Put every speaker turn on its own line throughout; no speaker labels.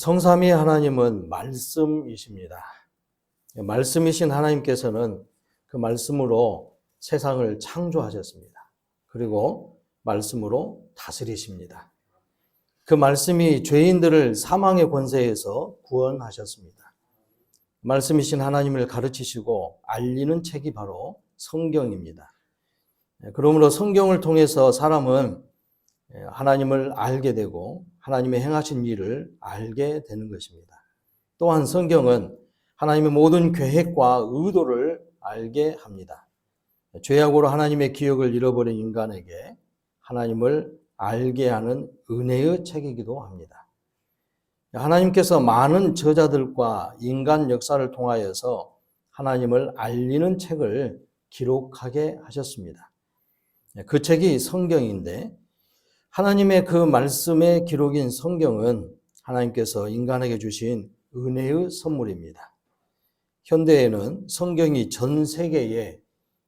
성삼위 하나님은 말씀이십니다. 말씀이신 하나님께서는 그 말씀으로 세상을 창조하셨습니다. 그리고 말씀으로 다스리십니다. 그 말씀이 죄인들을 사망의 권세에서 구원하셨습니다. 말씀이신 하나님을 가르치시고 알리는 책이 바로 성경입니다. 그러므로 성경을 통해서 사람은 하나님을 알게 되고 하나님의 행하신 일을 알게 되는 것입니다. 또한 성경은 하나님의 모든 계획과 의도를 알게 합니다. 죄악으로 하나님의 기억을 잃어버린 인간에게 하나님을 알게 하는 은혜의 책이기도 합니다. 하나님께서 많은 저자들과 인간 역사를 통하여서 하나님을 알리는 책을 기록하게 하셨습니다. 그 책이 성경인데 하나님의 그 말씀의 기록인 성경은 하나님께서 인간에게 주신 은혜의 선물입니다. 현대에는 성경이 전 세계에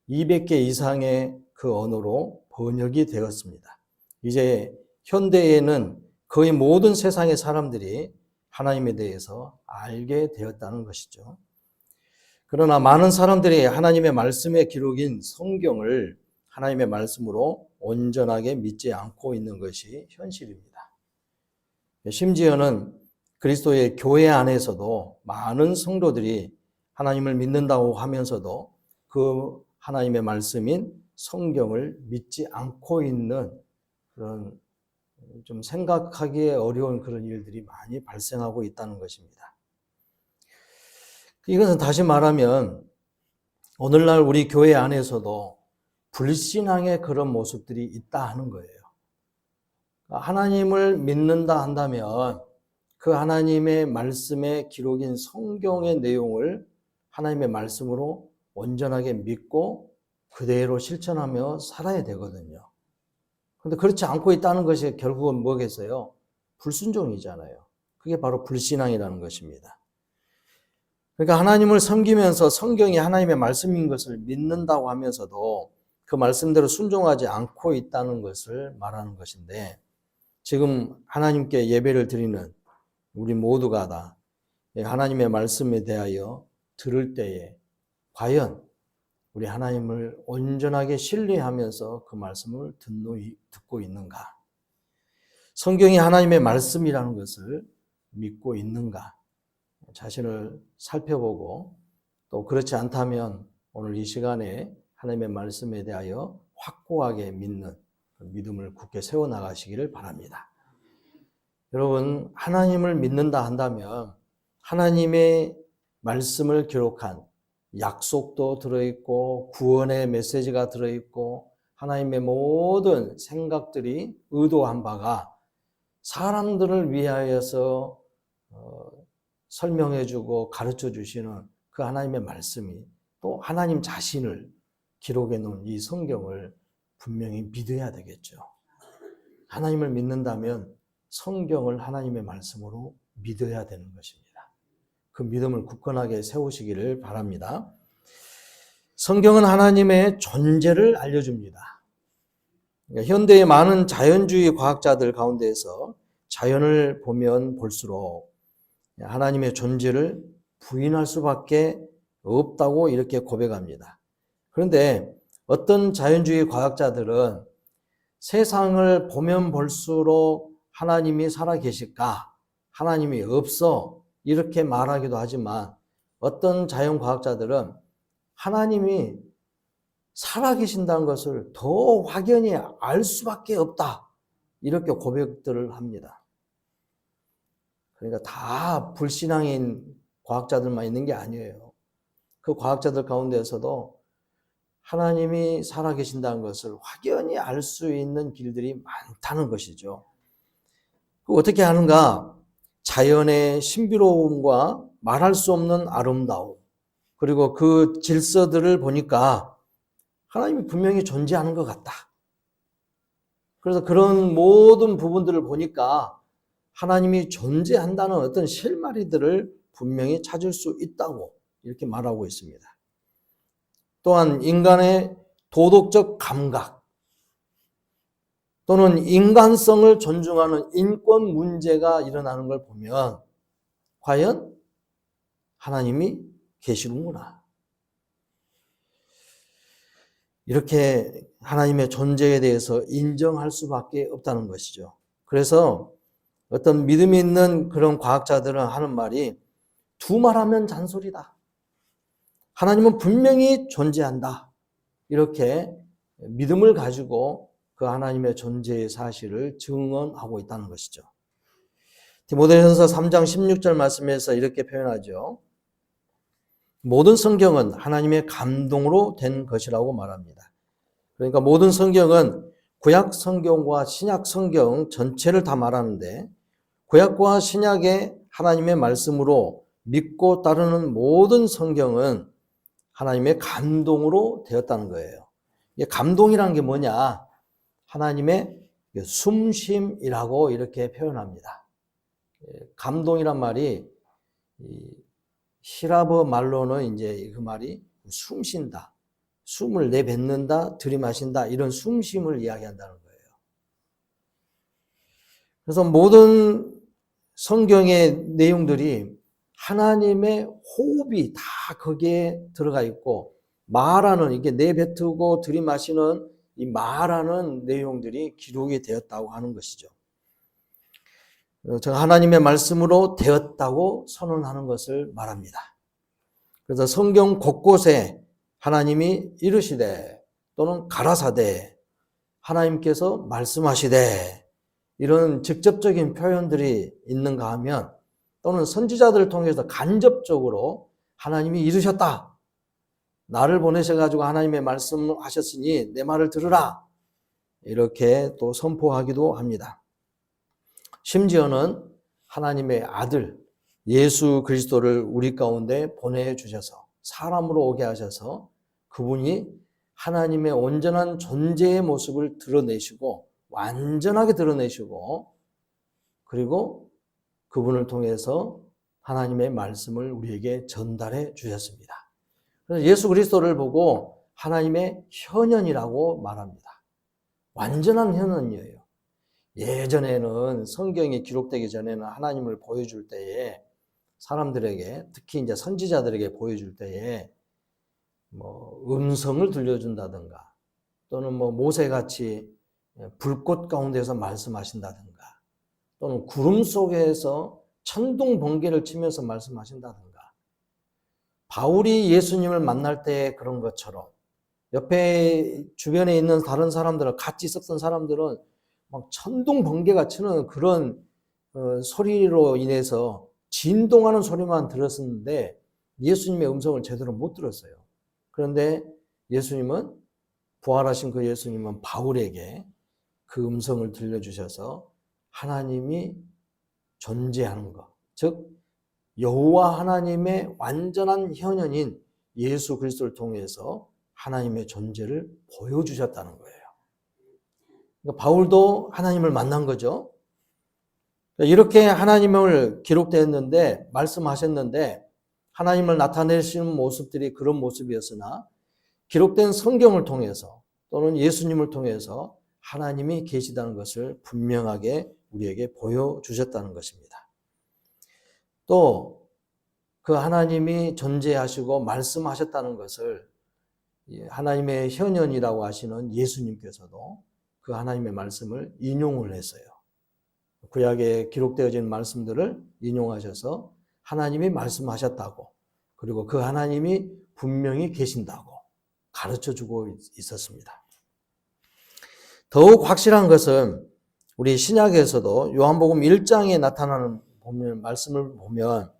200개 이상의 그 언어로 번역이 되었습니다. 이제 현대에는 거의 모든 세상의 사람들이 하나님에 대해서 알게 되었다는 것이죠. 그러나 많은 사람들이 하나님의 말씀의 기록인 성경을 하나님의 말씀으로 온전하게 믿지 않고 있는 것이 현실입니다. 심지어는 그리스도의 교회 안에서도 많은 성도들이 하나님을 믿는다고 하면서도 그 하나님의 말씀인 성경을 믿지 않고 있는 그런 좀 생각하기에 어려운 그런 일들이 많이 발생하고 있다는 것입니다. 이것은 다시 말하면 오늘날 우리 교회 안에서도 불신앙의 그런 모습들이 있다 하는 거예요. 하나님을 믿는다 한다면 그 하나님의 말씀의 기록인 성경의 내용을 하나님의 말씀으로 온전하게 믿고 그대로 실천하며 살아야 되거든요. 그런데 그렇지 않고 있다는 것이 결국은 뭐겠어요? 불순종이잖아요. 그게 바로 불신앙이라는 것입니다. 그러니까 하나님을 섬기면서 성경이 하나님의 말씀인 것을 믿는다고 하면서도 그 말씀대로 순종하지 않고 있다는 것을 말하는 것인데, 지금 하나님께 예배를 드리는 우리 모두가 다 하나님의 말씀에 대하여 들을 때에 과연 우리 하나님을 온전하게 신뢰하면서 그 말씀을 듣고 있는가? 성경이 하나님의 말씀이라는 것을 믿고 있는가? 자신을 살펴보고, 또 그렇지 않다면 오늘 이 시간에 하나님의 말씀에 대하여 확고하게 믿는 믿음을 굳게 세워나가시기를 바랍니다. 여러분, 하나님을 믿는다 한다면 하나님의 말씀을 기록한 약속도 들어있고 구원의 메시지가 들어있고 하나님의 모든 생각들이 의도한 바가 사람들을 위하여서 설명해주고 가르쳐주시는 그 하나님의 말씀이 또 하나님 자신을 기록해 놓은 이 성경을 분명히 믿어야 되겠죠. 하나님을 믿는다면 성경을 하나님의 말씀으로 믿어야 되는 것입니다. 그 믿음을 굳건하게 세우시기를 바랍니다. 성경은 하나님의 존재를 알려줍니다. 현대의 많은 자연주의 과학자들 가운데에서 자연을 보면 볼수록 하나님의 존재를 부인할 수밖에 없다고 이렇게 고백합니다. 그런데 어떤 자연주의 과학자들은 세상을 보면 볼수록 하나님이 살아계실까? 하나님이 없어? 이렇게 말하기도 하지만 어떤 자연과학자들은 하나님이 살아계신다는 것을 더 확연히 알 수밖에 없다. 이렇게 고백들을 합니다. 그러니까 다 불신앙인 과학자들만 있는 게 아니에요. 그 과학자들 가운데서도 하나님이 살아계신다는 것을 확연히 알 수 있는 길들이 많다는 것이죠. 어떻게 하는가? 자연의 신비로움과 말할 수 없는 아름다움, 그리고 그 질서들을 보니까 하나님이 분명히 존재하는 것 같다. 그래서 그런 모든 부분들을 보니까 하나님이 존재한다는 어떤 실마리들을 분명히 찾을 수 있다고 이렇게 말하고 있습니다. 또한 인간의 도덕적 감각 또는 인간성을 존중하는 인권 문제가 일어나는 걸 보면 과연 하나님이 계시는구나. 이렇게 하나님의 존재에 대해서 인정할 수밖에 없다는 것이죠. 그래서 어떤 믿음이 있는 그런 과학자들은 하는 말이 두 말하면 잔소리다. 하나님은 분명히 존재한다. 이렇게 믿음을 가지고 그 하나님의 존재의 사실을 증언하고 있다는 것이죠. 디모데전서 3장 16절 말씀에서 이렇게 표현하죠. 모든 성경은 하나님의 감동으로 된 것이라고 말합니다. 그러니까 모든 성경은 구약 성경과 신약 성경 전체를 다 말하는데 구약과 신약의 하나님의 말씀으로 믿고 따르는 모든 성경은 하나님의 감동으로 되었다는 거예요. 이게 감동이란 게 뭐냐? 하나님의 숨쉼이라고 이렇게 표현합니다. 감동이란 말이 히라브 말로는 이제 그 말이 숨 쉰다, 숨을 내뱉는다, 들이마신다 이런 숨쉼을 이야기한다는 거예요. 그래서 모든 성경의 내용들이 하나님의 호흡이 다 거기에 들어가 있고 말하는 이게 내뱉고 들이마시는 이 말하는 내용들이 기록이 되었다고 하는 것이죠. 제가 하나님의 말씀으로 되었다고 선언하는 것을 말합니다. 그래서 성경 곳곳에 하나님이 이르시되 또는 가라사대 하나님께서 말씀하시되 이런 직접적인 표현들이 있는가 하면 또는 선지자들을 통해서 간접적으로 하나님이 이르셨다. 나를 보내셔가지고 하나님의 말씀하셨으니 내 말을 들으라. 이렇게 또 선포하기도 합니다. 심지어는 하나님의 아들 예수 그리스도를 우리 가운데 보내주셔서 사람으로 오게 하셔서 그분이 하나님의 온전한 존재의 모습을 드러내시고 완전하게 드러내시고 그리고 그분을 통해서 하나님의 말씀을 우리에게 전달해 주셨습니다. 그래서 예수 그리스도를 보고 하나님의 현현이라고 말합니다. 완전한 현현이에요. 예전에는 성경이 기록되기 전에는 하나님을 보여줄 때에 사람들에게 특히 이제 선지자들에게 보여줄 때에 음성을 들려준다든가 또는 모세같이 불꽃 가운데서 말씀하신다든가 또는 구름 속에서 천둥 번개를 치면서 말씀하신다든가 바울이 예수님을 만날 때 그런 것처럼 옆에 주변에 있는 다른 사람들은 같이 있었던 사람들은 막 천둥 번개가 치는 그런 소리로 인해서 진동하는 소리만 들었었는데 예수님의 음성을 제대로 못 들었어요. 그런데 예수님은 부활하신 그 예수님은 바울에게 그 음성을 들려주셔서 하나님이 존재하는 것, 즉 여호와 하나님의 완전한 현현인 예수 그리스도를 통해서 하나님의 존재를 보여주셨다는 거예요. 그러니까 바울도 하나님을 만난 거죠. 이렇게 하나님을 기록되었는데 말씀하셨는데 하나님을 나타내시는 모습들이 그런 모습이었으나 기록된 성경을 통해서 또는 예수님을 통해서 하나님이 계시다는 것을 분명하게 우리에게 보여주셨다는 것입니다. 또 그 하나님이 존재하시고 말씀하셨다는 것을 하나님의 현현이라고 하시는 예수님께서도 그 하나님의 말씀을 인용을 했어요. 구약에 기록되어진 말씀들을 인용하셔서 하나님이 말씀하셨다고 그리고 그 하나님이 분명히 계신다고 가르쳐주고 있었습니다. 더욱 확실한 것은 우리 신약에서도 요한복음 1장에 나타나는 말씀을 보면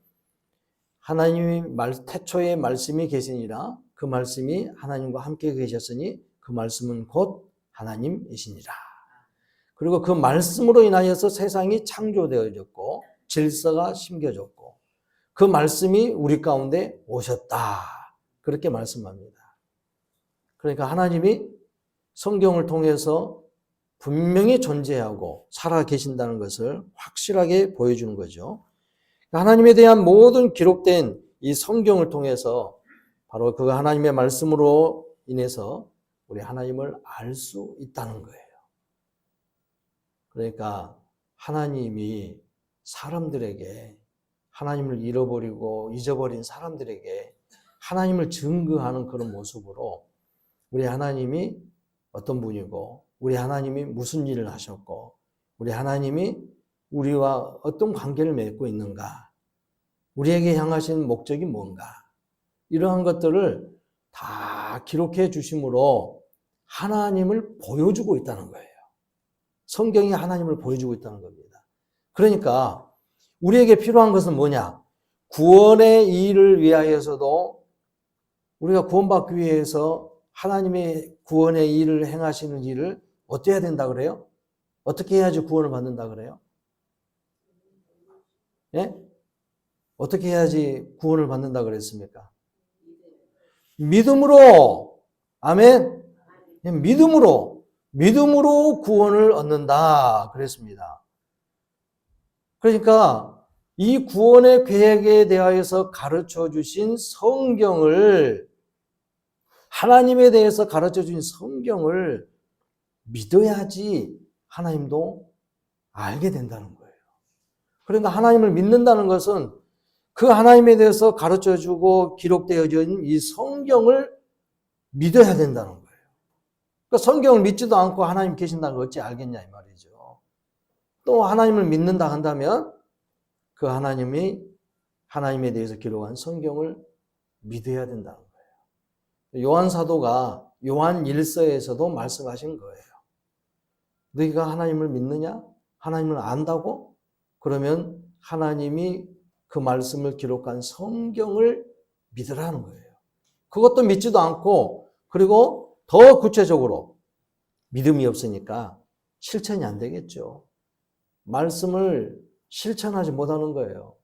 하나님이 태초에 말씀이 계시니라 그 말씀이 하나님과 함께 계셨으니 그 말씀은 곧 하나님이시니라. 그리고 그 말씀으로 인하여서 세상이 창조되어졌고 질서가 심겨졌고 그 말씀이 우리 가운데 오셨다. 그렇게 말씀합니다. 그러니까 하나님이 성경을 통해서 분명히 존재하고 살아 계신다는 것을 확실하게 보여주는 거죠. 하나님에 대한 모든 기록된 이 성경을 통해서 바로 그 하나님의 말씀으로 인해서 우리 하나님을 알 수 있다는 거예요. 그러니까 하나님이 사람들에게 하나님을 잃어버리고 잊어버린 사람들에게 하나님을 증거하는 그런 모습으로 우리 하나님이 어떤 분이고 우리 하나님이 무슨 일을 하셨고 우리 하나님이 우리와 어떤 관계를 맺고 있는가, 우리에게 향하신 목적이 뭔가, 이러한 것들을 다 기록해 주심으로 하나님을 보여주고 있다는 거예요. 성경이 하나님을 보여주고 있다는 겁니다. 그러니까 우리에게 필요한 것은 뭐냐? 구원의 일을 위하여서도 우리가 구원받기 위해서 하나님의 구원의 일을 행하시는 일을 어떻게 해야 된다 그래요? 어떻게 해야지 구원을 받는다 그래요? 예? 어떻게 해야지 구원을 받는다 그랬습니까? 믿음으로. 아멘. 믿음으로 구원을 얻는다 그랬습니다. 그러니까 이 구원의 계획에 대하여서 가르쳐 주신 성경을, 하나님에 대해서 가르쳐 주신 성경을 믿어야지 하나님도 알게 된다는 거예요. 그러니까 하나님을 믿는다는 것은 그 하나님에 대해서 가르쳐 주고 기록되어져 있는 이 성경을 믿어야 된다는 거예요. 그러니까 성경을 믿지도 않고 하나님 계신다는 걸 어찌 알겠냐 이 말이죠. 또 하나님을 믿는다 한다면 그 하나님이 하나님에 대해서 기록한 성경을 믿어야 된다는 거예요. 요한 사도가 요한 1서에서도 말씀하신 거예요. 너희가 하나님을 믿느냐? 하나님을 안다고? 그러면 하나님이 그 말씀을 기록한 성경을 믿으라는 거예요. 그것도 믿지도 않고, 그리고 더 구체적으로 믿음이 없으니까 실천이 안 되겠죠. 말씀을 실천하지 못하는 거예요.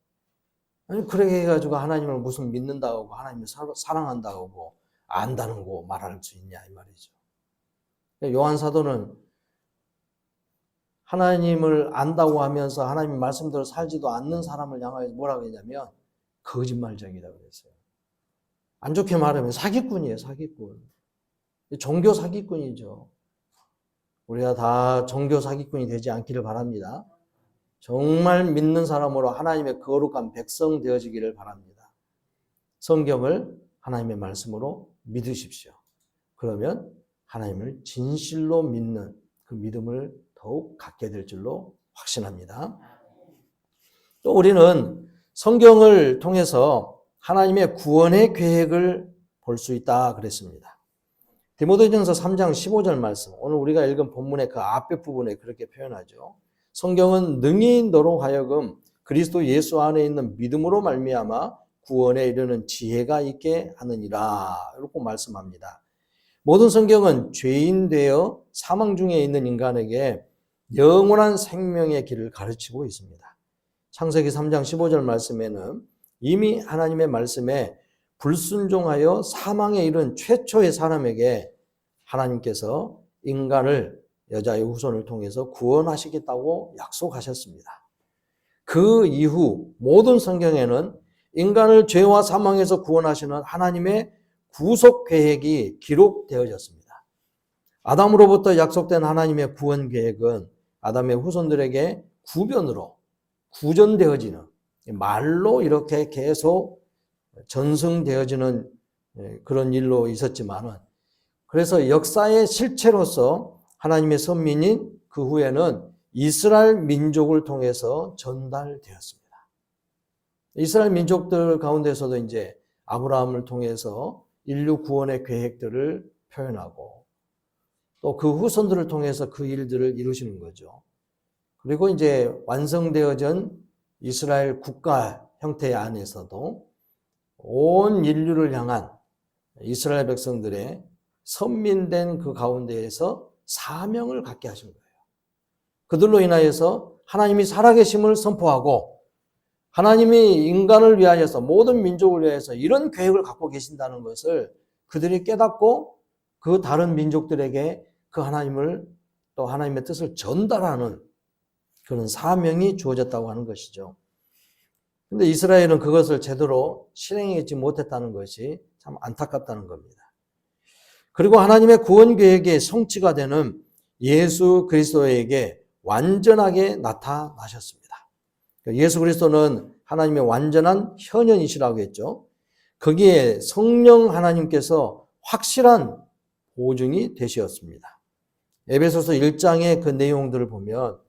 아니, 그렇게 해가지고 하나님을 무슨 믿는다고, 하나님을 사랑한다고, 안다는 거 말할 수 있냐, 이 말이죠. 요한 사도는 하나님을 안다고 하면서 하나님 말씀대로 살지도 않는 사람을 향하여 뭐라고 했냐면 거짓말쟁이다 그랬어요. 안 좋게 말하면 사기꾼이에요, 사기꾼. 종교 사기꾼이죠. 우리가 다 종교 사기꾼이 되지 않기를 바랍니다. 정말 믿는 사람으로 하나님의 거룩한 백성 되어지기를 바랍니다. 성경을 하나님의 말씀으로 믿으십시오. 그러면 하나님을 진실로 믿는 그 믿음을 더욱 갖게 될 줄로 확신합니다. 또 우리는 성경을 통해서 하나님의 구원의 계획을 볼 수 있다 그랬습니다. 디모데전서 3장 15절 말씀, 오늘 우리가 읽은 본문의 그 앞에 부분에 그렇게 표현하죠. 성경은 능히 너로 하여금 그리스도 예수 안에 있는 믿음으로 말미암아 구원에 이르는 지혜가 있게 하느니라, 이렇게 말씀합니다. 모든 성경은 죄인 되어 사망 중에 있는 인간에게 영원한 생명의 길을 가르치고 있습니다. 창세기 3장 15절 말씀에는 이미 하나님의 말씀에 불순종하여 사망에 이른 최초의 사람에게 하나님께서 인간을 여자의 후손을 통해서 구원하시겠다고 약속하셨습니다. 그 이후 모든 성경에는 인간을 죄와 사망에서 구원하시는 하나님의 구속 계획이 기록되어졌습니다. 아담으로부터 약속된 하나님의 구원 계획은 아담의 후손들에게 구전되어지는, 말로 이렇게 계속 전승되어지는 그런 일로 있었지만은, 그래서 역사의 실체로서 하나님의 선민인 그 후에는 이스라엘 민족을 통해서 전달되었습니다. 이스라엘 민족들 가운데서도 이제 아브라함을 통해서 인류 구원의 계획들을 표현하고 또 그 후손들을 통해서 그 일들을 이루시는 거죠. 그리고 이제 완성되어진 이스라엘 국가 형태 안에서도 온 인류를 향한 이스라엘 백성들의 선민된 그 가운데에서 사명을 갖게 하신 거예요. 그들로 인하여서 하나님이 살아계심을 선포하고 하나님이 인간을 위하여서 모든 민족을 위하여서 이런 계획을 갖고 계신다는 것을 그들이 깨닫고 그 다른 민족들에게 그 하나님을 또 하나님의 뜻을 전달하는 그런 사명이 주어졌다고 하는 것이죠. 그런데 이스라엘은 그것을 제대로 실행하지 못했다는 것이 참 안타깝다는 겁니다. 그리고 하나님의 구원 계획의 성취가 되는 예수 그리스도에게 완전하게 나타나셨습니다. 예수 그리스도는 하나님의 완전한 현현이시라고 했죠. 거기에 성령 하나님께서 확실한 보증이 되셨습니다. 에베소서 1장의 그 내용들을 보면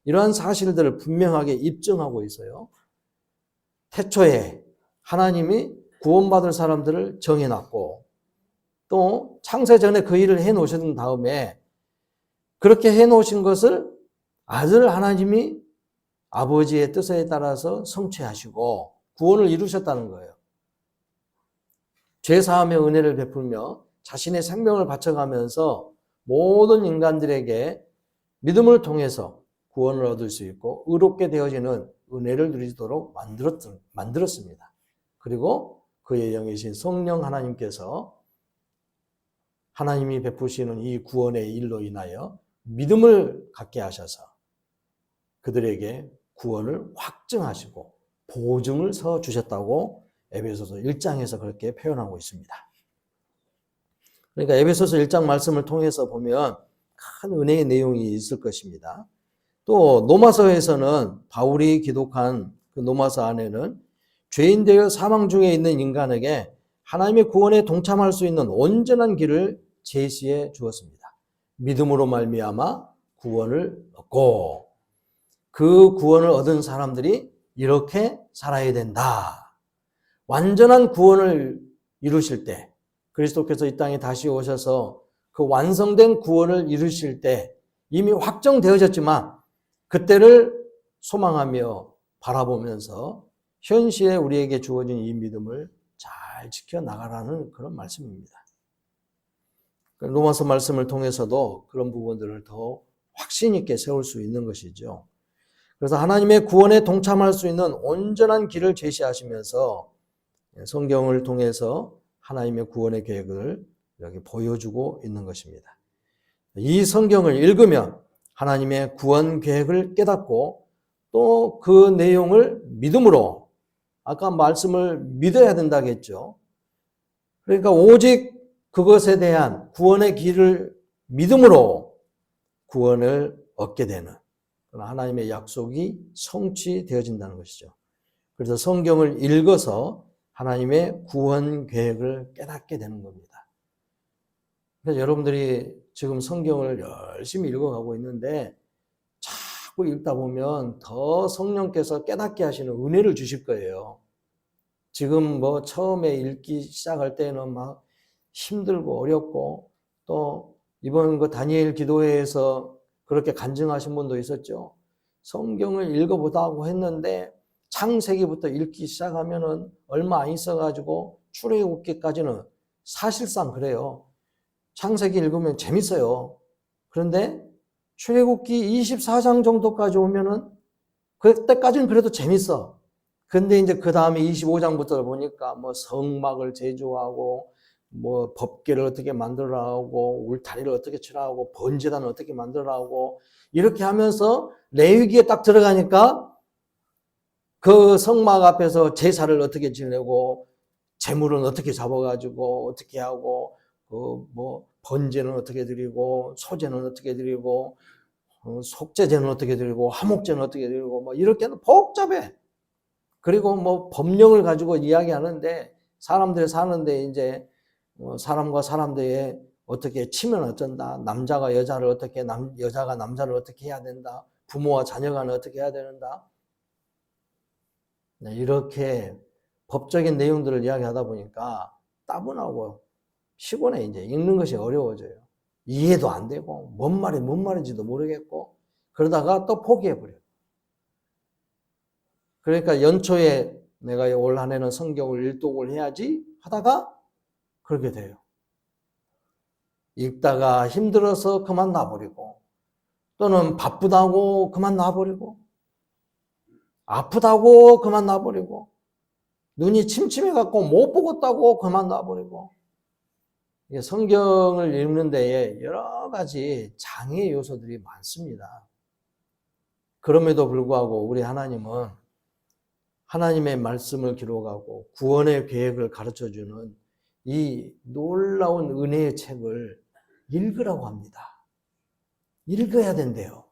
이러한 사실들을 분명하게 입증하고 있어요. 태초에 하나님이 구원받을 사람들을 정해놨고 또 창세 전에 그 일을 해놓으신 다음에 그렇게 해놓으신 것을 아들 하나님이 아버지의 뜻에 따라서 성취하시고 구원을 이루셨다는 거예요. 죄사함의 은혜를 베풀며 자신의 생명을 바쳐가면서 모든 인간들에게 믿음을 통해서 구원을 얻을 수 있고 의롭게 되어지는 은혜를 누리도록 만들었습니다. 그리고 그의 영이신 성령 하나님께서 하나님이 베푸시는 이 구원의 일로 인하여 믿음을 갖게 하셔서 그들에게 구원을 확증하시고 보증을 서 주셨다고 에베소서 1장에서 그렇게 표현하고 있습니다. 그러니까 에베소서 1장 말씀을 통해서 보면 큰 은혜의 내용이 있을 것입니다. 또 로마서에서는 바울이 기록한 그 로마서 안에는 죄인 되어 사망 중에 있는 인간에게 하나님의 구원에 동참할 수 있는 온전한 길을 제시해 주었습니다. 믿음으로 말미암아 구원을 얻고 그 구원을 얻은 사람들이 이렇게 살아야 된다. 완전한 구원을 이루실 때 그리스도께서 이 땅에 다시 오셔서 그 완성된 구원을 이루실 때 이미 확정되어졌지만 그때를 소망하며 바라보면서 현시에 우리에게 주어진 이 믿음을 잘 지켜나가라는 그런 말씀입니다. 로마서 말씀을 통해서도 그런 부분들을 더 확신 있게 세울 수 있는 것이죠. 그래서 하나님의 구원에 동참할 수 있는 온전한 길을 제시하시면서 성경을 통해서 하나님의 구원의 계획을 여기 보여주고 있는 것입니다. 이 성경을 읽으면 하나님의 구원 계획을 깨닫고 또 그 내용을 믿음으로 아까 말씀을 믿어야 된다고 했죠. 그러니까 오직 그것에 대한 구원의 길을 믿음으로 구원을 얻게 되는 하나님의 약속이 성취되어진다는 것이죠. 그래서 성경을 읽어서 하나님의 구원 계획을 깨닫게 되는 겁니다. 그래서 여러분들이 지금 성경을 열심히 읽어가고 있는데 자꾸 읽다 보면 더 성령께서 깨닫게 하시는 은혜를 주실 거예요. 지금 뭐 처음에 읽기 시작할 때는 막 힘들고 어렵고 또 이번 그 다니엘 기도회에서 그렇게 간증하신 분도 있었죠. 성경을 읽어보다고 했는데 창세기부터 읽기 시작하면은 얼마 안 있어가지고 출애굽기까지는 사실상 그래요. 창세기 읽으면 재밌어요. 그런데 출애굽기 24장 정도까지 오면은 그때까지는 그래도 재밌어. 근데 이제 그 다음에 25장부터 보니까 뭐 성막을 제조하고 뭐 법궤를 어떻게 만들어라고 울타리를 어떻게 치라고 번제단을 어떻게 만들어라고 이렇게 하면서 레위기에 딱 들어가니까 그 성막 앞에서 제사를 어떻게 지내고 제물은 어떻게 잡아가지고 어떻게 하고 그 뭐 번제는 어떻게 드리고 소제는 어떻게 드리고 속죄제는 어떻게 드리고 화목제는 어떻게 드리고 뭐 이렇게 복잡해. 그리고 뭐 법령을 가지고 이야기하는데 사람들이 사는데 이제 사람과 사람들의 어떻게 치면 어쩐다. 남자가 여자를 어떻게 여자가 남자를 어떻게 해야 된다. 부모와 자녀가 어떻게 해야 된다. 이렇게 법적인 내용들을 이야기하다 보니까 따분하고 피곤해. 이제 읽는 것이 어려워져요. 이해도 안 되고 뭔 말인지도 모르겠고 그러다가 또 포기해버려요. 그러니까 연초에 내가 올 한 해는 성경을 일독을 해야지 하다가 그렇게 돼요. 읽다가 힘들어서 그만 놔버리고 또는 바쁘다고 그만 놔버리고 아프다고 그만 놔버리고 눈이 침침해갖고 못 보겠다고 그만 놔버리고 성경을 읽는 데에 여러 가지 장애 요소들이 많습니다. 그럼에도 불구하고 우리 하나님은 하나님의 말씀을 기록하고 구원의 계획을 가르쳐주는 이 놀라운 은혜의 책을 읽으라고 합니다. 읽어야 된대요.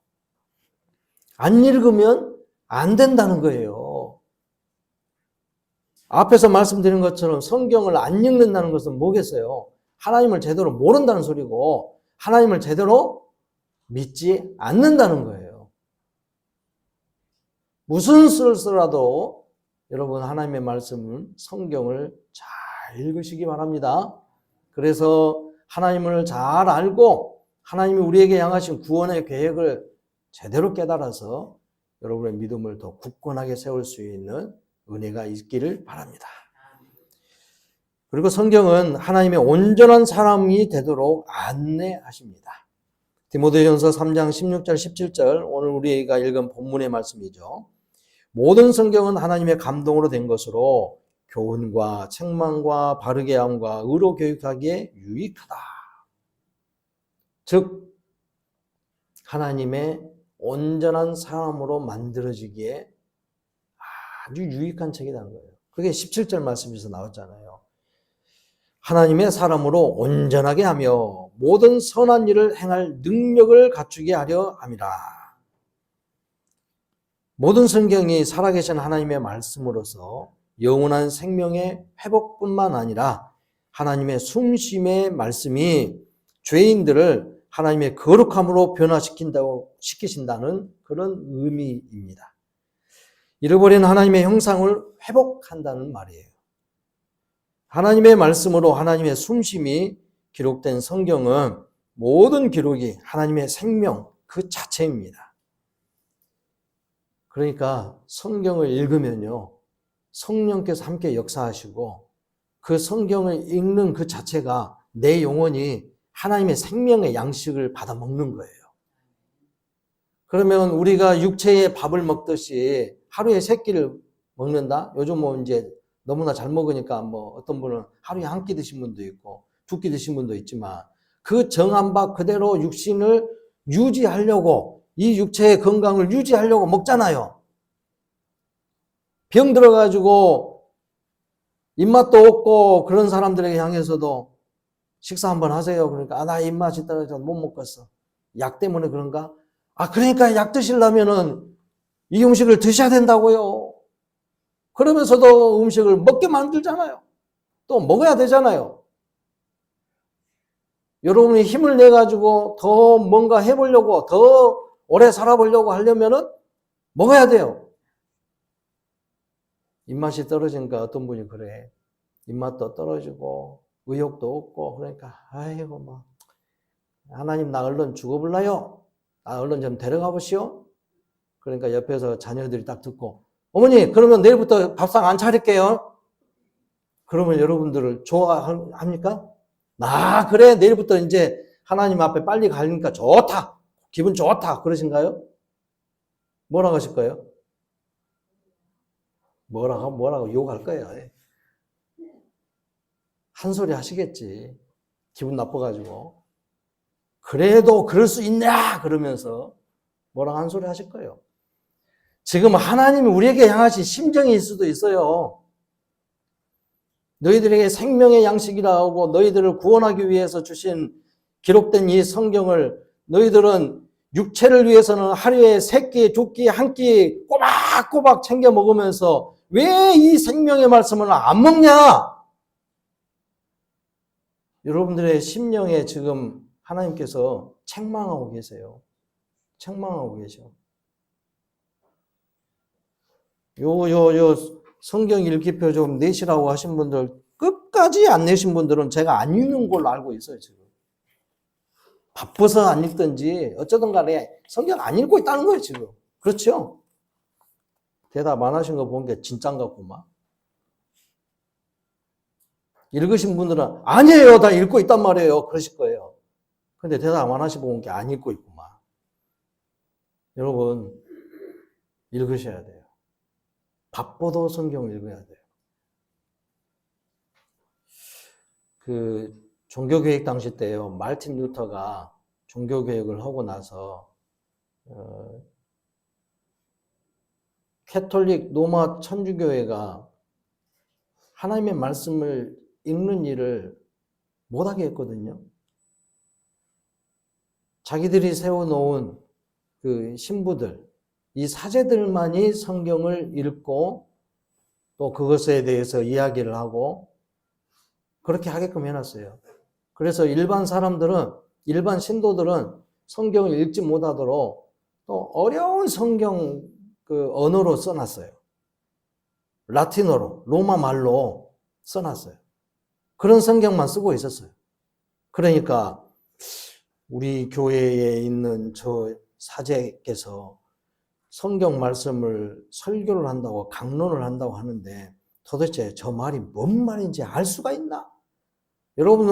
안 읽으면 안 된다는 거예요. 앞에서 말씀드린 것처럼 성경을 안 읽는다는 것은 뭐겠어요? 하나님을 제대로 모른다는 소리고 하나님을 제대로 믿지 않는다는 거예요. 무슨 수를 쓰라도 여러분 하나님의 말씀을 성경을 잘 읽으시기 바랍니다. 그래서 하나님을 잘 알고 하나님이 우리에게 향하신 구원의 계획을 제대로 깨달아서 여러분의 믿음을 더 굳건하게 세울 수 있는 은혜가 있기를 바랍니다. 그리고 성경은 하나님의 온전한 사람이 되도록 안내하십니다. 디모데전서 3장 16절 17절 오늘 우리가 읽은 본문의 말씀이죠. 모든 성경은 하나님의 감동으로 된 것으로 교훈과 책망과 바르게 함과 의로 교육하기에 유익하다. 즉 하나님의 온전한 사람으로 만들어지기에 아주 유익한 책이라는 거예요. 그게 17절 말씀에서 나왔잖아요. 하나님의 사람으로 온전하게 하며 모든 선한 일을 행할 능력을 갖추게 하려 함이라. 모든 성경이 살아계신 하나님의 말씀으로서 영원한 생명의 회복뿐만 아니라 하나님의 숨쉼의 말씀이 죄인들을 하나님의 거룩함으로 시키신다는 그런 의미입니다. 잃어버린 하나님의 형상을 회복한다는 말이에요. 하나님의 말씀으로 하나님의 숨쉼이 기록된 성경은 모든 기록이 하나님의 생명 그 자체입니다. 그러니까 성경을 읽으면요, 성령께서 함께 역사하시고 그 성경을 읽는 그 자체가 내 영혼이 하나님의 생명의 양식을 받아 먹는 거예요. 그러면 우리가 육체의 밥을 먹듯이 하루에 3끼를 먹는다? 요즘 뭐 이제 너무나 잘 먹으니까 뭐 어떤 분은 하루에 1끼 드신 분도 있고 2끼 드신 분도 있지만 그 정한 바 그대로 육신을 유지하려고 이 육체의 건강을 유지하려고 먹잖아요. 병 들어가지고 입맛도 없고 그런 사람들에게 향해서도 식사 한번 하세요. 그러니까 나 입맛이 떨어져서 못 먹겠어. 약 때문에 그런가? 그러니까 약 드시려면은 이 음식을 드셔야 된다고요. 그러면서도 음식을 먹게 만들잖아요. 또 먹어야 되잖아요. 여러분이 힘을 내가지고 더 뭔가 해보려고, 더 오래 살아보려고 하려면은 먹어야 돼요. 입맛이 떨어지니까 어떤 분이 그래. 입맛도 떨어지고, 의욕도 없고, 그러니까, 아이고, 뭐, 하나님 나 얼른 죽어볼라요? 나 얼른 좀 데려가 보시오? 그러니까 옆에서 자녀들이 딱 듣고, 어머니, 그러면 내일부터 밥상 안 차릴게요. 그러면 여러분들을 좋아합니까? 그래, 내일부터 이제 하나님 앞에 빨리 가니까 좋다. 기분 좋다. 그러신가요? 뭐라고 하실 거예요? 뭐라고 욕할 거예요. 한 소리 하시겠지. 기분 나빠가지고. 그래도 그럴 수 있냐? 그러면서 뭐라고 한 소리 하실 거예요. 지금 하나님이 우리에게 향하신 심정일 수도 있어요. 너희들에게 생명의 양식이라고 너희들을 구원하기 위해서 주신 기록된 이 성경을 너희들은 육체를 위해서는 하루에 3끼, 2끼, 1끼 꼬박꼬박 챙겨 먹으면서 왜 이 생명의 말씀을 안 먹냐? 여러분들의 심령에 지금 하나님께서 책망하고 계세요. 책망하고 계셔. 요 성경 읽기표 좀 내시라고 하신 분들, 끝까지 안 내신 분들은 제가 안 읽는 걸로 알고 있어요, 지금. 바빠서 안 읽든지, 어쩌든 간에 성경 안 읽고 있다는 거예요, 지금. 그렇죠? 대답 안 하신 거 본 게 진짠 같구만. 읽으신 분들은, 아니에요, 다 읽고 있단 말이에요. 그러실 거예요. 근데 대답 안 하시고 본 게 안 읽고 있구만. 여러분, 읽으셔야 돼요. 바빠도 성경을 읽어야 돼요. 그 종교개혁 당시 때요, 말틴 루터가 종교개혁을 하고 나서 캐톨릭 로마 천주교회가 하나님의 말씀을 읽는 일을 못하게 했거든요. 자기들이 세워놓은 그 신부들, 이 사제들만이 성경을 읽고 또 그것에 대해서 이야기를 하고 그렇게 하게끔 해놨어요. 그래서 일반 사람들은, 일반 신도들은 성경을 읽지 못하도록 또 어려운 성경 그 언어로 써놨어요. 라틴어로, 로마 말로 써놨어요. 그런 성경만 쓰고 있었어요. 그러니까 우리 교회에 있는 저 사제께서 성경 말씀을 설교를 한다고 강론을 한다고 하는데 도대체 저 말이 뭔 말인지 알 수가 있나? 여러분,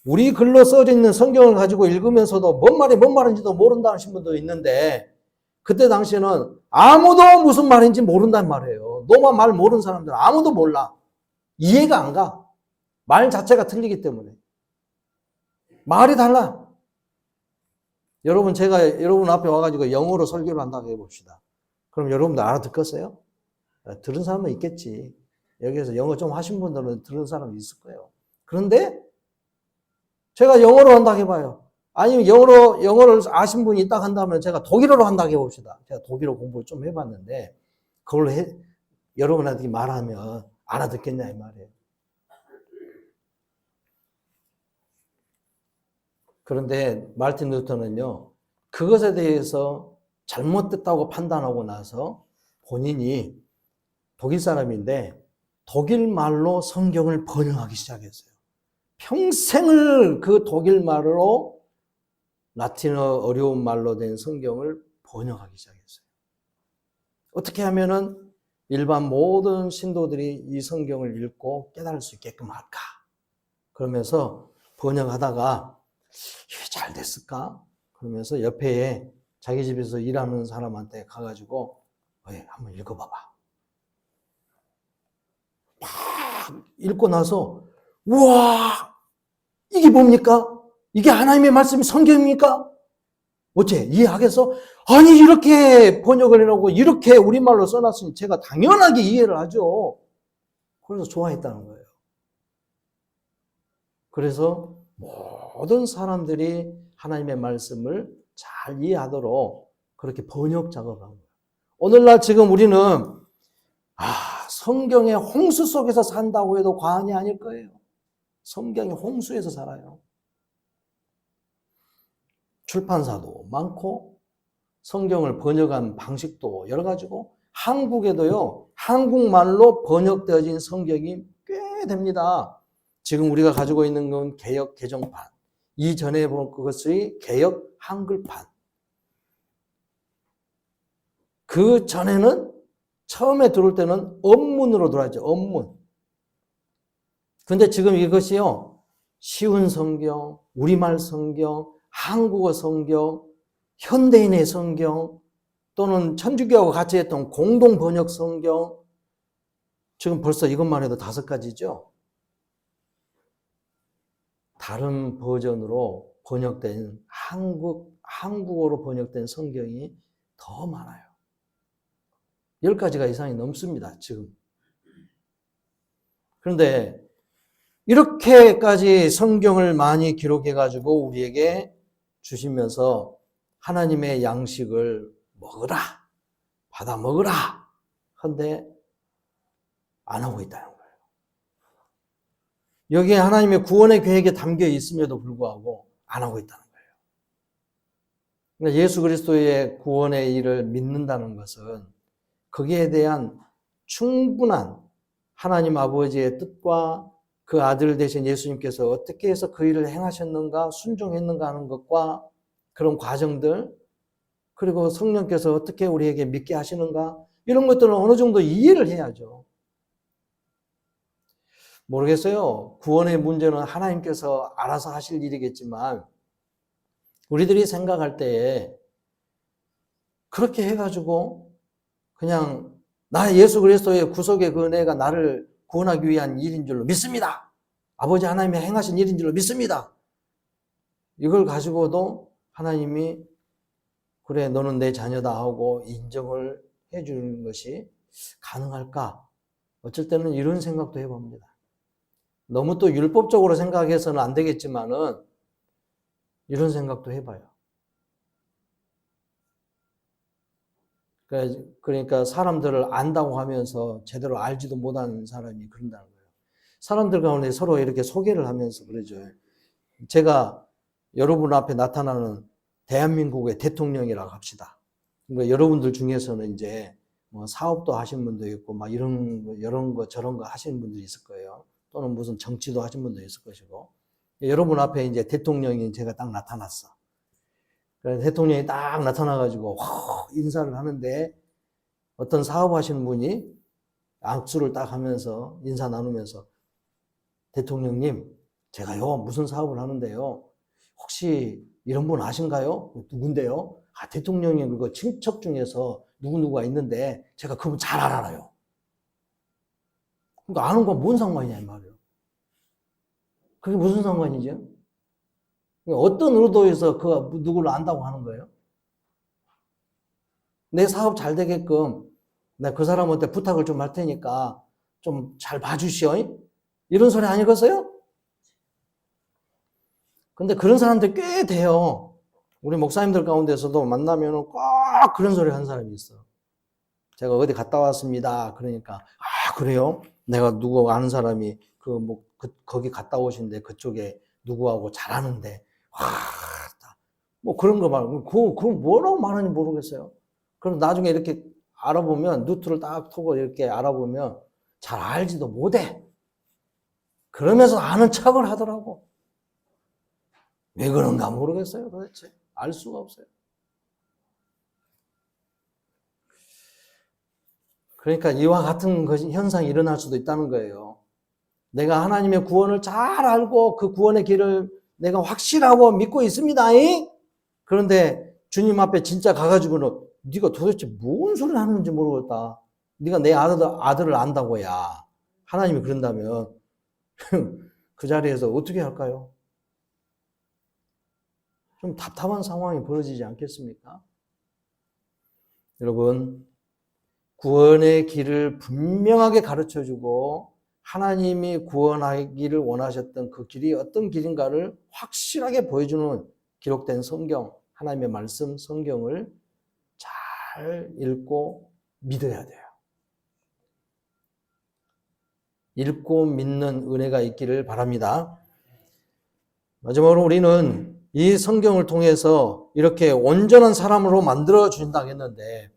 우리 글로 써져 있는 성경을 가지고 읽으면서도 뭔 말인지도 모른다는 분도 있는데 그때 당시에는 아무도 무슨 말인지 모른단 말이에요. 로마 말 모르는 사람들은 아무도 몰라. 이해가 안 가. 말 자체가 틀리기 때문에. 말이 달라. 여러분, 제가 여러분 앞에 와가지고 영어로 설교를 한다고 해봅시다. 그럼 여러분들 알아듣겠어요? 들은 사람은 있겠지. 여기에서 영어 좀 하신 분들은 들은 사람이 있을 거예요. 그런데 제가 영어로 한다고 해봐요. 아니면 영어를 아신 분이 있다고 한다면 제가 독일어로 한다고 해봅시다. 제가 독일어 공부를 좀 해봤는데 그걸로 여러분한테 말하면 알아듣겠냐 이 말이에요. 그런데 마르틴 루터는요, 그것에 대해서 잘못됐다고 판단하고 나서 본인이 독일 사람인데 독일 말로 성경을 번역하기 시작했어요. 평생을 그 독일 말로 라틴어 어려운 말로 된 성경을 번역하기 시작했어요. 어떻게 하면은 일반 모든 신도들이 이 성경을 읽고 깨달을 수 있게끔 할까? 그러면서 번역하다가 이게 잘 됐을까? 그러면서 옆에 자기 집에서 일하는 사람한테 가가지고 한번 읽어봐봐. 막 읽고 나서 우와, 이게 뭡니까? 이게 하나님의 말씀이 성경입니까? 어째 이해하겠어? 아니 이렇게 번역을 해놓고 이렇게 우리말로 써놨으니 제가 당연하게 이해를 하죠. 그래서 좋아했다는 거예요. 그래서 모든 사람들이 하나님의 말씀을 잘 이해하도록 그렇게 번역 작업을 한 거예요. 오늘날 지금 우리는 성경의 홍수 속에서 산다고 해도 과언이 아닐 거예요. 성경의 홍수에서 살아요. 출판사도 많고 성경을 번역한 방식도 여러 가지고 한국에도요, 한국말로 번역되어진 성경이 꽤 됩니다. 지금 우리가 가지고 있는 건 개역 개정판, 이전에 본 그것이 개역 한글판. 그 전에는 처음에 들어올 때는 언문으로 들어왔죠. 언문. 근데 지금 이것이요, 쉬운 성경, 우리말 성경, 한국어 성경, 현대인의 성경, 또는 천주교하고 같이 했던 공동 번역 성경, 지금 벌써 이것만 해도 5가지죠. 다른 버전으로 번역된 한국어로 번역된 성경이 더 많아요. 10가지가 이상이 넘습니다, 지금. 그런데 이렇게까지 성경을 많이 기록해가지고 우리에게 주시면서 하나님의 양식을 먹으라, 받아 먹으라 한데 안 하고 있다는 거예요. 여기에 하나님의 구원의 계획에 담겨 있음에도 불구하고 안 하고 있다는 거예요. 그러니까 예수 그리스도의 구원의 일을 믿는다는 것은 거기에 대한 충분한 하나님 아버지의 뜻과 그 아들 되신 예수님께서 어떻게 해서 그 일을 행하셨는가, 순종했는가 하는 것과 그런 과정들, 그리고 성령께서 어떻게 우리에게 믿게 하시는가, 이런 것들은 어느 정도 이해를 해야죠. 모르겠어요. 구원의 문제는 하나님께서 알아서 하실 일이겠지만 우리들이 생각할 때에 그렇게 해가지고 그냥 나 예수 그리스도의 구속의 그 은혜가 나를 구원하기 위한 일인 줄로 믿습니다. 아버지 하나님이 행하신 일인 줄로 믿습니다. 이걸 가지고도 하나님이 그래 너는 내 자녀다 하고 인정을 해주는 것이 가능할까? 어쩔 때는 이런 생각도 해봅니다. 너무 또 율법적으로 생각해서는 안 되겠지만은 이런 생각도 해봐요. 그러니까 사람들을 안다고 하면서 제대로 알지도 못하는 사람이 그런다는 거예요. 사람들 가운데 서로 이렇게 소개를 하면서 그러죠. 제가 여러분 앞에 나타나는 대한민국의 대통령이라고 합시다. 그러니까 여러분들 중에서는 이제 뭐 사업도 하신 분도 있고 막 이런 거 저런 거 하시는 분들이 있을 거예요. 또는 무슨 정치도 하신 분도 있을 것이고. 여러분 앞에 이제 대통령이 제가 딱 나타났어. 그래서 대통령이 딱 나타나가지고 인사를 하는데 어떤 사업하시는 분이 악수를 딱 하면서 인사 나누면서 대통령님, 제가요 무슨 사업을 하는데요. 혹시 이런 분 아신가요? 누군데요? 아, 대통령님 그거 친척 중에서 누구누구가 있는데 제가 그분 잘 알아요. 그러니까 아는 건 뭔 상관이냐 이 말이에요. 그게 무슨 상관이죠? 어떤 의도에서 그 누구를 안다고 하는 거예요? 내 사업 잘 되게끔 나 그 사람한테 부탁을 좀 할 테니까 좀 잘 봐주시오. 이런 소리 아니겠어요? 근데 그런 사람들 꽤 돼요. 우리 목사님들 가운데서도 만나면 꼭 그런 소리 하는 사람이 있어. 제가 어디 갔다 왔습니다. 그러니까 아 그래요? 내가 누구 아는 사람이 거기 갔다 오신데 그쪽에 누구하고 잘하는데 뭐 그런 거 말고 그건 뭐라고 말하는지 모르겠어요. 그럼 나중에 이렇게 알아보면 루트를 딱 타고 이렇게 알아보면 잘 알지도 못해. 그러면서 아는 척을 하더라고. 왜 그런가 모르겠어요 도대체. 알 수가 없어요. 그러니까 이와 같은 현상이 일어날 수도 있다는 거예요. 내가 하나님의 구원을 잘 알고 그 구원의 길을 내가 확실하고 믿고 있습니다. 그런데 주님 앞에 진짜 가가지고는 네가 도대체 뭔 소리를 하는지 모르겠다. 네가 내 아들을 안다고야. 하나님이 그런다면 그 자리에서 어떻게 할까요? 좀 답답한 상황이 벌어지지 않겠습니까? 여러분, 구원의 길을 분명하게 가르쳐주고 하나님이 구원하기를 원하셨던 그 길이 어떤 길인가를 확실하게 보여주는 기록된 성경, 하나님의 말씀, 성경을 잘 읽고 믿어야 돼요. 읽고 믿는 은혜가 있기를 바랍니다. 마지막으로 우리는 이 성경을 통해서 이렇게 온전한 사람으로 만들어 주신다고 했는데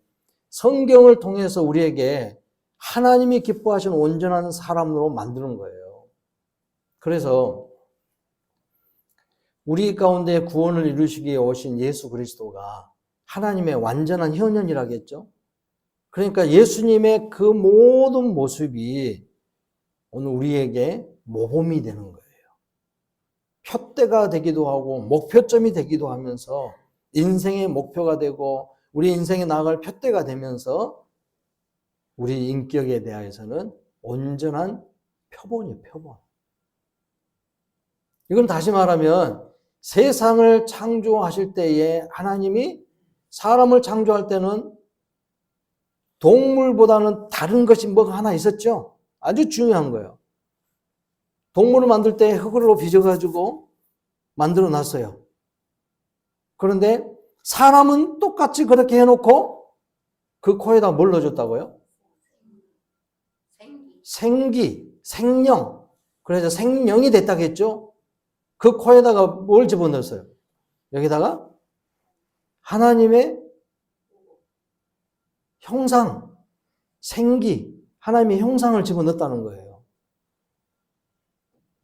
성경을 통해서 우리에게 하나님이 기뻐하시는 온전한 사람으로 만드는 거예요. 그래서 우리 가운데 구원을 이루시기 위해 오신 예수 그리스도가 하나님의 완전한 현현이라겠죠. 그러니까 예수님의 그 모든 모습이 오늘 우리에게 모범이 되는 거예요. 표대가 되기도 하고 목표점이 되기도 하면서 인생의 목표가 되고 우리 인생에 나아갈 표대가 되면서 우리 인격에 대해서는 온전한 표본이에요. 표본. 이건 다시 말하면 세상을 창조하실 때에 하나님이 사람을 창조할 때는 동물보다는 다른 것이 뭐가 하나 있었죠. 아주 중요한 거예요. 동물을 만들 때 흙으로 빚어가지고 만들어 놨어요. 그런데 사람은 똑같이 그렇게 해놓고 그 코에다 뭘 넣어줬다고요? 생기, 생명. 그래서 생명이 됐다겠죠? 그 코에다가 뭘 집어넣었어요? 여기다가 하나님의 형상, 생기, 하나님의 형상을 집어넣었다는 거예요.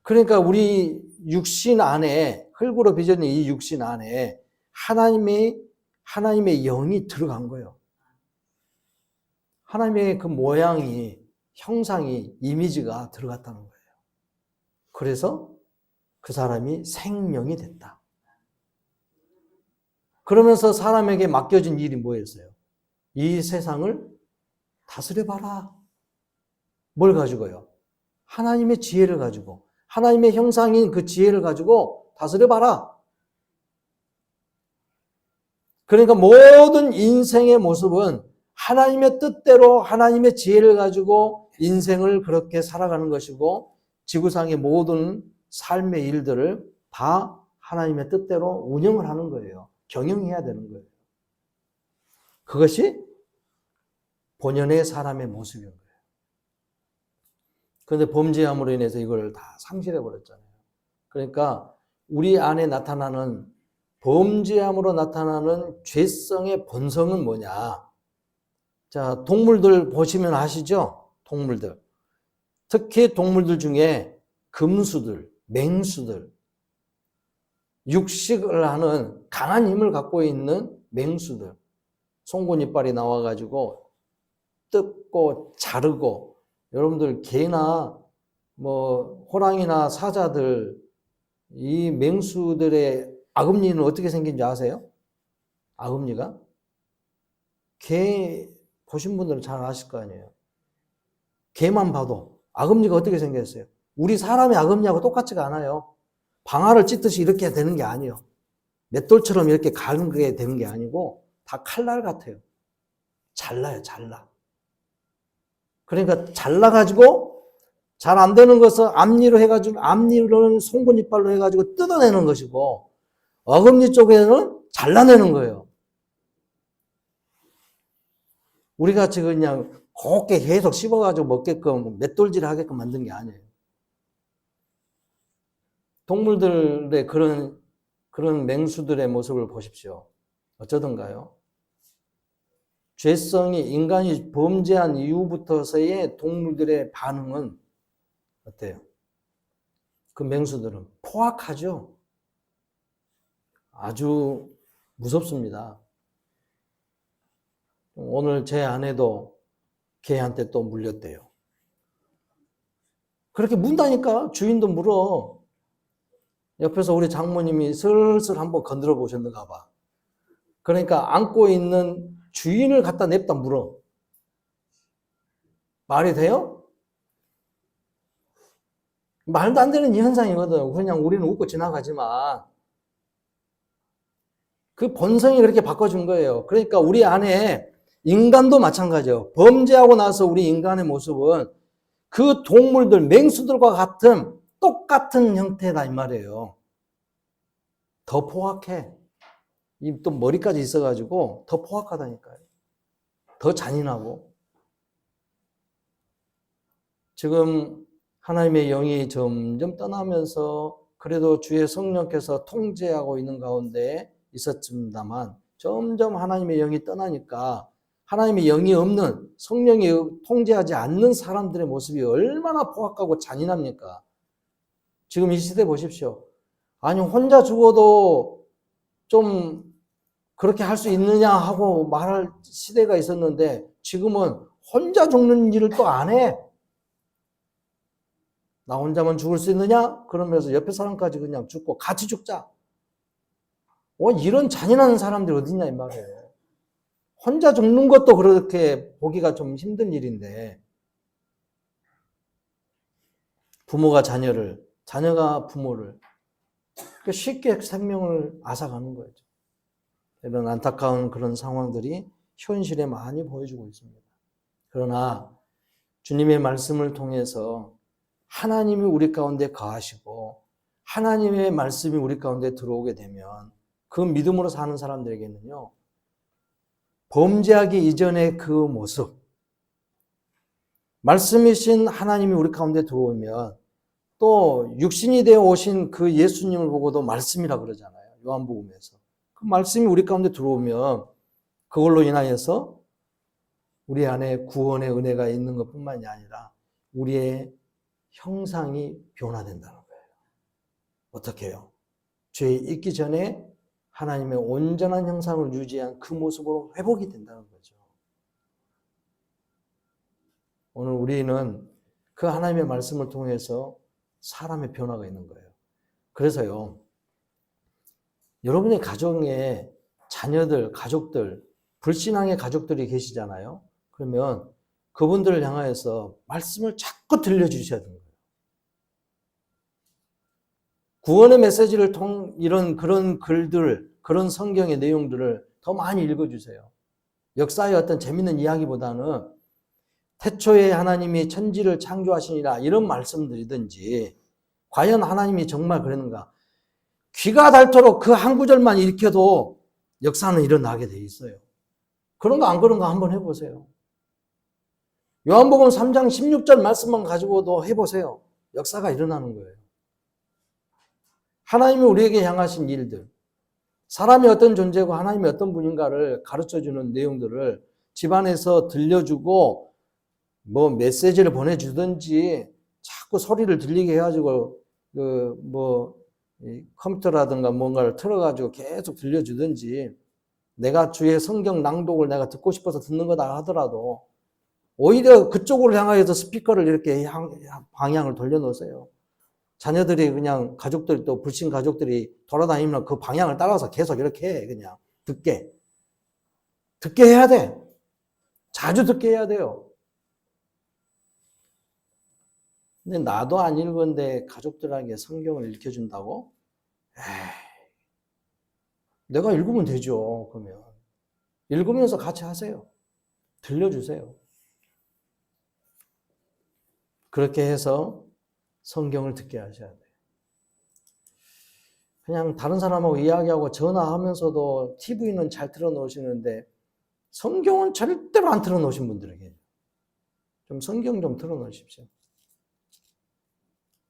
그러니까 우리 육신 안에, 흙으로 빚어진 이 육신 안에 하나님의 영이 들어간 거예요. 하나님의 그 모양이, 형상이, 이미지가 들어갔다는 거예요. 그래서 그 사람이 생명이 됐다. 그러면서 사람에게 맡겨진 일이 뭐였어요? 이 세상을 다스려봐라. 뭘 가지고요? 하나님의 지혜를 가지고, 하나님의 형상인 그 지혜를 가지고 다스려봐라. 그러니까 모든 인생의 모습은 하나님의 뜻대로 하나님의 지혜를 가지고 인생을 그렇게 살아가는 것이고 지구상의 모든 삶의 일들을 다 하나님의 뜻대로 운영을 하는 거예요. 경영해야 되는 거예요. 그것이 본연의 사람의 모습인 거예요. 그런데 범죄함으로 인해서 이걸 다 상실해 버렸잖아요. 그러니까 우리 안에 나타나는 범죄함으로 나타나는 죄성의 본성은 뭐냐? 자, 동물들 보시면 아시죠? 동물들. 특히 동물들 중에 금수들, 맹수들, 육식을 하는 강한 힘을 갖고 있는 맹수들, 송곳 이빨이 나와가지고 뜯고 자르고, 여러분들 개나 뭐 호랑이나 사자들, 이 맹수들의 아금니는 어떻게 생긴지 아세요? 아금니가? 개 보신 분들은 잘 아실 거 아니에요. 개만 봐도 아금니가 어떻게 생겼어요? 우리 사람의 아금니하고 똑같지가 않아요. 방아를 찢듯이 이렇게 되는 게 아니에요. 맷돌처럼 이렇게 가는 게 되는 게 아니고 다 칼날 같아요. 잘라요, 잘라. 그러니까 잘라가지고 잘 안 되는 것을 앞니로 해가지고, 앞니로는 송곳 이빨로 해가지고 뜯어내는 것이고, 어금니 쪽에는 잘라내는 거예요. 우리 같이 그냥 곱게 계속 씹어가지고 먹게끔, 맷돌질 하게끔 만든 게 아니에요. 동물들의 그런 맹수들의 모습을 보십시오. 어쩌던가요? 죄성이 인간이 범죄한 이후부터서의 동물들의 반응은 어때요? 그 맹수들은 포악하죠? 아주 무섭습니다. 오늘 제 아내도 개한테 또 물렸대요. 그렇게 문다니까 주인도 물어. 옆에서 우리 장모님이 슬슬 한번 건드려 보셨는가 봐. 그러니까 안고 있는 주인을 갖다 냅다 물어. 말이 돼요? 말도 안 되는 현상이거든. 그냥 우리는 웃고 지나가지만 그 본성이 그렇게 바꿔준 거예요. 그러니까 우리 안에 인간도 마찬가지예요. 범죄하고 나서 우리 인간의 모습은 그 동물들, 맹수들과 같은 똑같은 형태다 이 말이에요. 더 포악해. 또 머리까지 있어가지고 더 포악하다니까요. 더 잔인하고. 지금 하나님의 영이 점점 떠나면서 그래도 주의 성령께서 통제하고 있는 가운데 있었습니다만 점점 하나님의 영이 떠나니까 하나님의 영이 없는, 성령이 통제하지 않는 사람들의 모습이 얼마나 포악하고 잔인합니까? 지금 이 시대 보십시오. 아니 혼자 죽어도 좀 그렇게 할 수 있느냐 하고 말할 시대가 있었는데 지금은 혼자 죽는 일을 또 안 해. 나 혼자만 죽을 수 있느냐? 그러면서 옆에 사람까지 그냥 죽고 같이 죽자. 이런 잔인한 사람들이 어딨냐 이 말이에요. 혼자 죽는 것도 그렇게 보기가 좀 힘든 일인데 부모가 자녀를, 자녀가 부모를 쉽게 생명을 앗아가는 거죠. 이런 안타까운 그런 상황들이 현실에 많이 보여주고 있습니다. 그러나 주님의 말씀을 통해서 하나님이 우리 가운데 거하시고 하나님의 말씀이 우리 가운데 들어오게 되면 그 믿음으로 사는 사람들에게는요, 범죄하기 이전의 그 모습, 말씀이신 하나님이 우리 가운데 들어오면 또 육신이 되어 오신 그 예수님을 보고도 말씀이라 그러잖아요. 요한복음에서. 그 말씀이 우리 가운데 들어오면 그걸로 인하여서 우리 안에 구원의 은혜가 있는 것뿐만이 아니라 우리의 형상이 변화된다는 거예요. 어떻게 해요? 죄에 있기 전에 하나님의 온전한 형상을 유지한 그 모습으로 회복이 된다는 거죠. 오늘 우리는 그 하나님의 말씀을 통해서 사람의 변화가 있는 거예요. 그래서요, 여러분의 가정에 자녀들, 가족들, 불신앙의 가족들이 계시잖아요. 그러면 그분들을 향하여서 말씀을 자꾸 들려주셔야 되는 거예요. 구원의 메시지를 이런 그런 글들, 그런 성경의 내용들을 더 많이 읽어주세요. 역사의 어떤 재밌는 이야기보다는 태초에 하나님이 천지를 창조하시니라 이런 말씀들이든지 과연 하나님이 정말 그랬는가? 귀가 닳도록 그 한 구절만 읽혀도 역사는 일어나게 돼 있어요. 그런가 안 그런가 한번 해보세요. 요한복음 3장 16절 말씀만 가지고도 해보세요. 역사가 일어나는 거예요. 하나님이 우리에게 향하신 일들, 사람이 어떤 존재고 하나님이 어떤 분인가를 가르쳐주는 내용들을 집안에서 들려주고 뭐 메시지를 보내주든지 자꾸 소리를 들리게 해가지고 컴퓨터라든가 뭔가를 틀어가지고 계속 들려주든지 내가 주의 성경 낭독을 내가 듣고 싶어서 듣는 거다 하더라도 오히려 그쪽으로 향하여서 스피커를 이렇게 방향을 돌려놓으세요. 자녀들이 그냥 가족들이 또 불신 가족들이 돌아다니면 그 방향을 따라서 계속 이렇게 해. 그냥 듣게 해야 돼. 자주 듣게 해야 돼요. 근데 나도 안 읽은데 가족들에게 성경을 읽혀준다고? 에이, 내가 읽으면 되죠. 그러면 읽으면서 같이 하세요. 들려주세요. 그렇게 해서 성경을 듣게 하셔야 돼요. 그냥 다른 사람하고 이야기하고 전화하면서도 TV는 잘 틀어놓으시는데 성경은 절대로 안 틀어놓으신 분들에게 좀 성경 좀 틀어놓으십시오.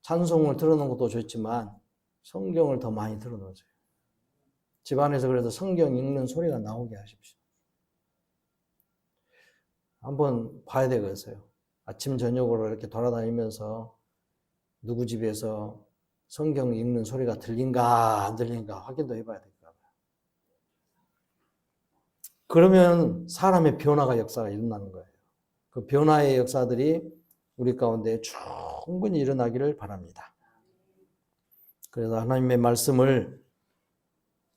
찬송을 틀어놓은 것도 좋지만 성경을 더 많이 틀어놓으세요. 집안에서 그래도 성경 읽는 소리가 나오게 하십시오. 한번 봐야 되겠어요. 아침 저녁으로 이렇게 돌아다니면서 누구 집에서 성경 읽는 소리가 들린가 안 들린가 확인도 해봐야 될까 봐요. 그러면 사람의 변화가 역사가 일어나는 거예요. 그 변화의 역사들이 우리 가운데 충분히 일어나기를 바랍니다. 그래서 하나님의 말씀을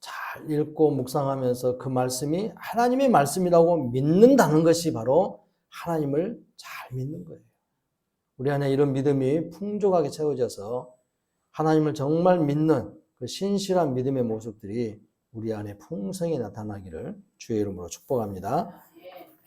잘 읽고 묵상하면서 그 말씀이 하나님의 말씀이라고 믿는다는 것이 바로 하나님을 잘 믿는 거예요. 우리 안에 이런 믿음이 풍족하게 채워져서 하나님을 정말 믿는 그 신실한 믿음의 모습들이 우리 안에 풍성히 나타나기를 주의 이름으로 축복합니다.